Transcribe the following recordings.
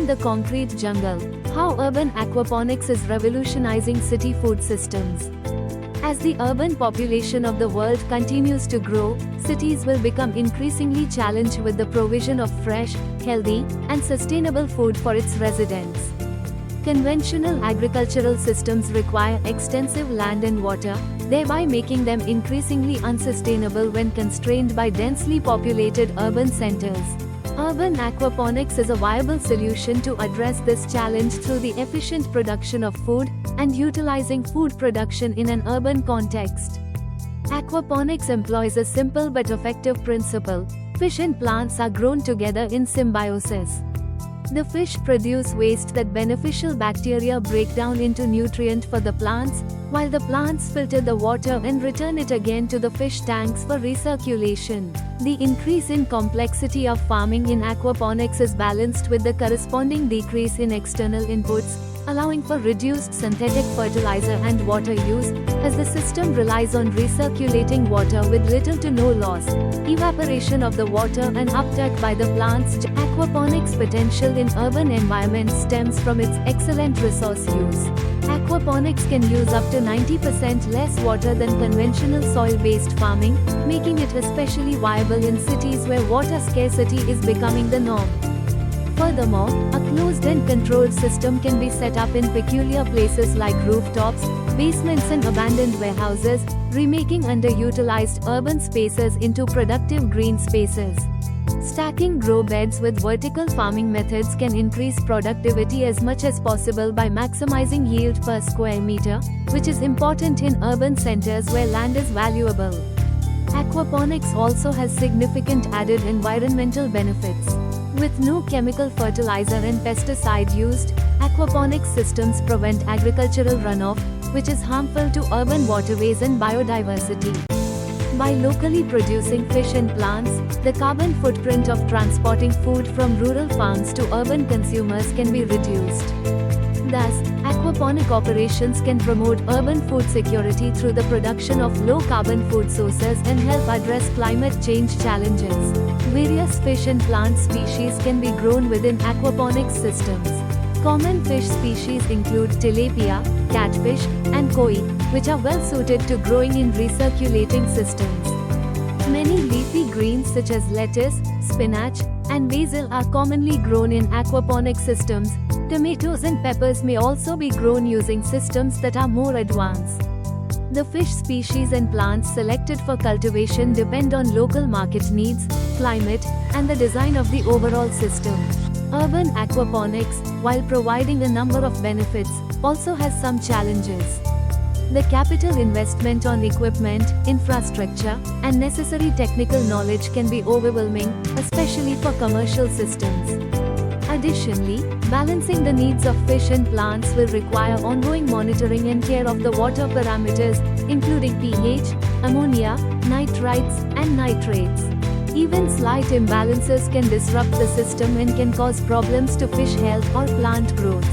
Beyond the concrete jungle, how urban aquaponics is revolutionizing city food systems. As the urban population of the world continues to grow, cities will become increasingly challenged with the provision of fresh, healthy, and sustainable food for its residents. Conventional agricultural systems require extensive land and water, thereby making them increasingly unsustainable when constrained by densely populated urban centers. Urban aquaponics is a viable solution to address this challenge through the efficient production of food and utilizing food production in an urban context. Aquaponics employs a simple but effective principle: fish and plants are grown together in symbiosis. The fish produce waste that beneficial bacteria break down into nutrient for the plants, while the plants filter the water and return it again to the fish tanks for recirculation. The increase in complexity of farming in aquaponics is balanced with the corresponding decrease in external inputs, allowing for reduced synthetic fertilizer and water use, as the system relies on recirculating water with little to no loss, evaporation of the water and uptake by the plants. Aquaponics' potential in urban environments stems from its excellent resource use. Aquaponics can use up to 90% less water than conventional soil-based farming, making it especially viable in cities where water scarcity is becoming the norm. Furthermore, a closed and controlled system can be set up in peculiar places like rooftops, basements and abandoned warehouses, remaking underutilized urban spaces into productive green spaces. Stacking grow beds with vertical farming methods can increase productivity as much as possible by maximizing yield per square meter, which is important in urban centers where land is valuable. Aquaponics also has significant added environmental benefits. With no chemical fertilizer and pesticide used, aquaponics systems prevent agricultural runoff, which is harmful to urban waterways and biodiversity. By locally producing fish and plants, the carbon footprint of transporting food from rural farms to urban consumers can be reduced. Thus, aquaponic operations can promote urban food security through the production of low-carbon food sources and help address climate change challenges. Various fish and plant species can be grown within aquaponics systems. Common fish species include tilapia, catfish, and koi, which are well suited to growing in recirculating systems. Many leafy greens such as lettuce, spinach, and basil are commonly grown in aquaponic systems. Tomatoes and peppers may also be grown using systems that are more advanced. The fish species and plants selected for cultivation depend on local market needs, climate, and the design of the overall system. Urban aquaponics, while providing a number of benefits, also has some challenges. The capital investment on equipment, infrastructure, and necessary technical knowledge can be overwhelming, especially for commercial systems. Additionally, balancing the needs of fish and plants will require ongoing monitoring and care of the water parameters, including pH, ammonia, nitrites, and nitrates. Even slight imbalances can disrupt the system and can cause problems to fish health or plant growth.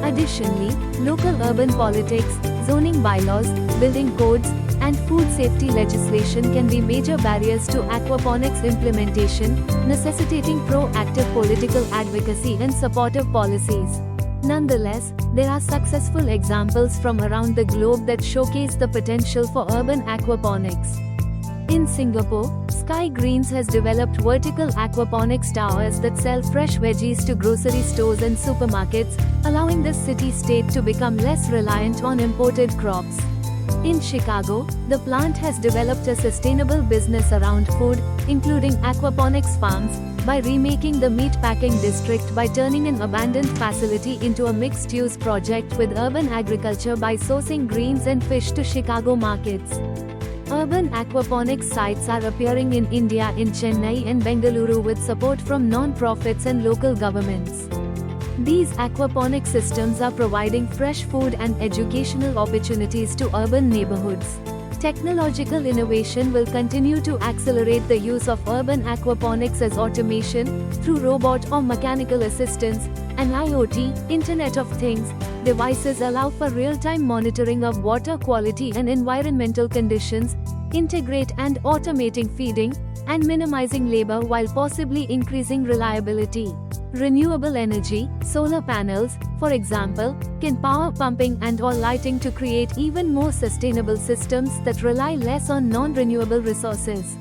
Additionally, local urban politics, zoning bylaws, building codes, and food safety legislation can be major barriers to aquaponics implementation, necessitating proactive political advocacy and supportive policies. Nonetheless, there are successful examples from around the globe that showcase the potential for urban aquaponics. In Singapore, Sky Greens has developed vertical aquaponics towers that sell fresh veggies to grocery stores and supermarkets, allowing the city-state to become less reliant on imported crops. In Chicago, the plant has developed a sustainable business around food, including aquaponics farms, by remaking the meatpacking district by turning an abandoned facility into a mixed-use project with urban agriculture by sourcing greens and fish to Chicago markets. Urban aquaponics sites are appearing in India in Chennai and Bengaluru with support from non-profits and local governments. These aquaponic systems are providing fresh food and educational opportunities to urban neighborhoods. Technological innovation will continue to accelerate the use of urban aquaponics as automation, through robot or mechanical assistance, and IoT, Internet of Things, devices allow for real-time monitoring of water quality and environmental conditions, integrate and automating feeding, and minimizing labor while possibly increasing reliability. Renewable energy, solar panels, for example, can power pumping and or lighting to create even more sustainable systems that rely less on non-renewable resources.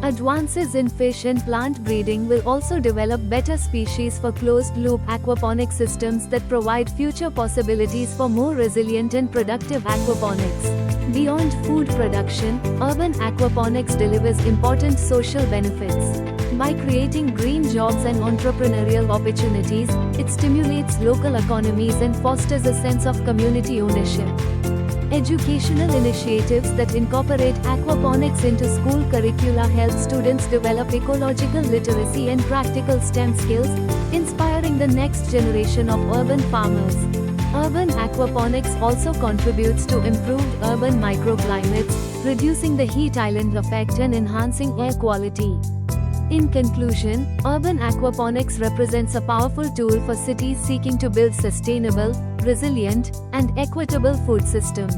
Advances in fish and plant breeding will also develop better species for closed-loop aquaponic systems that provide future possibilities for more resilient and productive aquaponics. Beyond food production, urban aquaponics delivers important social benefits. By creating green jobs and entrepreneurial opportunities, it stimulates local economies and fosters a sense of community ownership. Educational initiatives that incorporate aquaponics into school curricula help students develop ecological literacy and practical STEM skills, inspiring the next generation of urban farmers. Urban aquaponics also contributes to improved urban microclimates, reducing the heat island effect and enhancing air quality. In conclusion, urban aquaponics represents a powerful tool for cities seeking to build sustainable, resilient, and equitable food systems.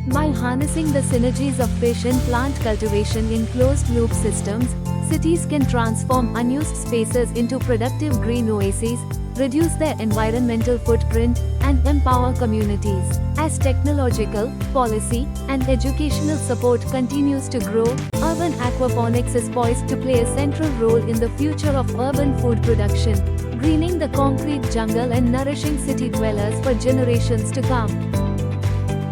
By harnessing the synergies of fish and plant cultivation in closed-loop systems, cities can transform unused spaces into productive green oases, reduce their environmental footprint, and empower communities. As technological, policy, and educational support continues to grow, urban aquaponics is poised to play a central role in the future of urban food production, greening the concrete jungle and nourishing city dwellers for generations to come.